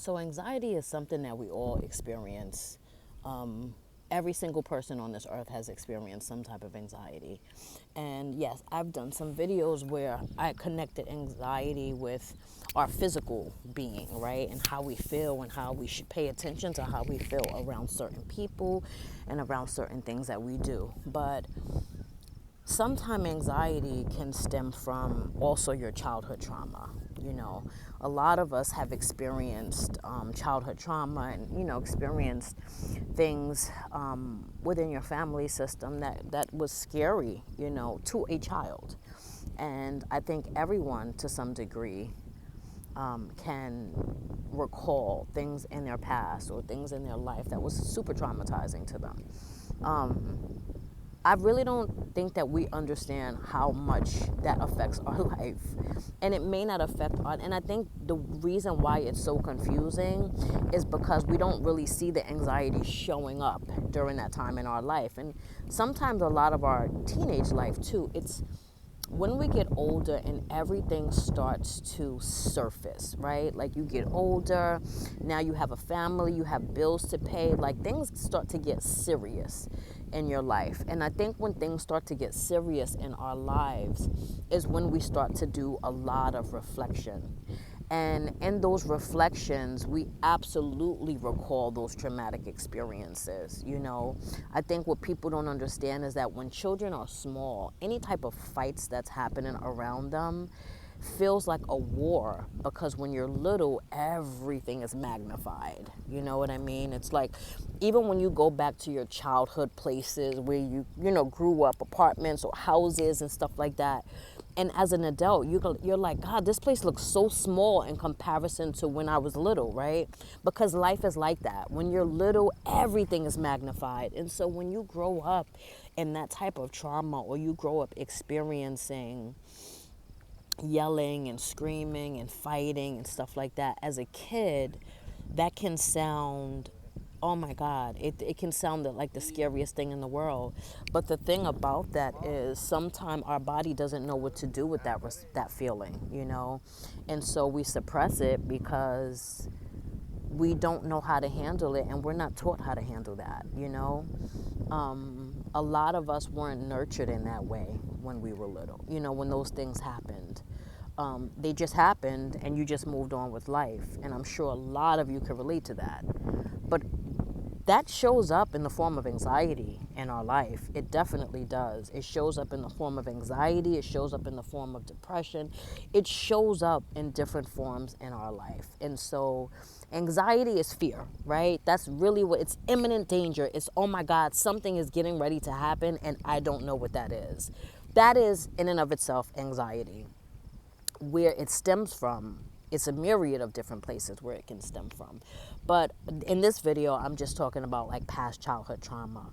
So anxiety is something that we all experience. Every single person on this earth has experienced some type of anxiety. And yes, I've done some videos where I connected anxiety with our physical being, right? And how we feel and how we should pay attention to how we feel around certain people and around certain things that we do. But sometimes anxiety can stem from also your childhood trauma. You know, a lot of us have experienced childhood trauma and, experienced things within your family system that was scary, to a child. And I think everyone, to some degree, can recall things in their past or things in their life that was super traumatizing to them. I really don't think that we understand how much that affects our life. And it may not affect our, and I think the reason why it's so confusing is because we don't really see the anxiety showing up during that time in our life. And sometimes a lot of our teenage life too, it's when we get older and everything starts to surface, right? Like you get older, now you have a family, you have bills to pay, like things start to get serious in your life. And I think when things start to get serious in our lives is when we start to do a lot of reflection. And in those reflections, we absolutely recall those traumatic experiences. I think what people don't understand is that when children are small, any type of fights that's happening around them feels like a war, because when you're little, everything is magnified. You know what I mean? It's like, even when you go back to your childhood places where you grew up, apartments or houses and stuff like that. And as an adult, you're like, God, this place looks so small in comparison to when I was little, right? Because life is like that. When you're little, everything is magnified. And so when you grow up in that type of trauma, or you grow up experiencing yelling and screaming and fighting and stuff like that as a kid, that can sound, oh my God, it can sound like the scariest thing in the world. But the thing about that is sometimes our body doesn't know what to do with that feeling. And so we suppress it because we don't know how to handle it, and we're not taught how to handle that. A lot of us weren't nurtured in that way when we were little, when those things happened. They just happened and you just moved on with life. And I'm sure a lot of you can relate to that. But that shows up in the form of anxiety in our life. It definitely does. It shows up in the form of anxiety. It shows up in the form of depression. It shows up in different forms in our life. And so anxiety is fear, right? That's really what it's imminent danger. It's, oh my God, something is getting ready to happen and I don't know what that is. That is in and of itself anxiety. Where it stems from, it's a myriad of different places where it can stem from. But in this video, I'm just talking about like past childhood trauma.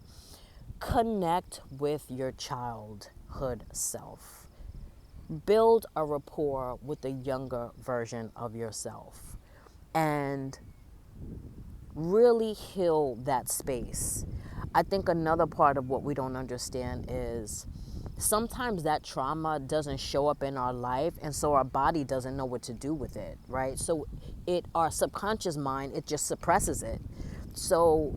Connect with your childhood self. Build a rapport with the younger version of yourself. And really heal that space. I think another part of what we don't understand is sometimes that trauma doesn't show up in our life, and so our body doesn't know what to do with it, right? So our subconscious mind, it just suppresses it. So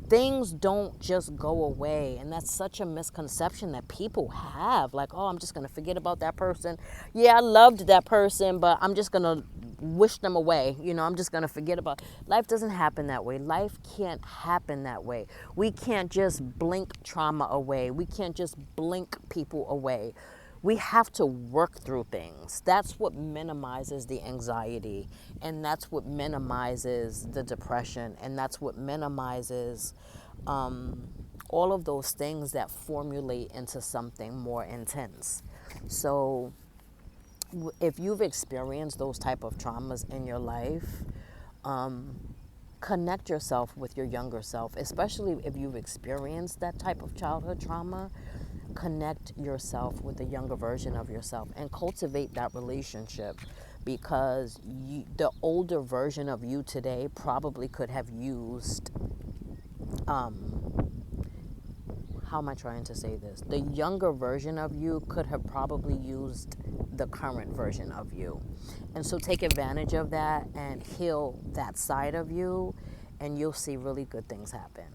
things don't just go away, and that's such a misconception that people have. Like, oh, I'm just going to forget about that person. Yeah, I loved that person, but I'm just going to wish them away. I'm just going to forget about. Life doesn't happen that way. Life can't happen that way. We can't just blink trauma away. We can't just blink people away. We have to work through things. That's what minimizes the anxiety, and that's what minimizes the depression, and that's what minimizes all of those things that formulate into something more intense. So if you've experienced those type of traumas in your life, connect yourself with your younger self, especially if you've experienced that type of childhood trauma. Connect yourself with the younger version of yourself and cultivate that relationship, because the older version of you today probably could have used how am I trying to say this? The younger version of you could have probably used the current version of you. And so take advantage of that and heal that side of you, and you'll see really good things happen.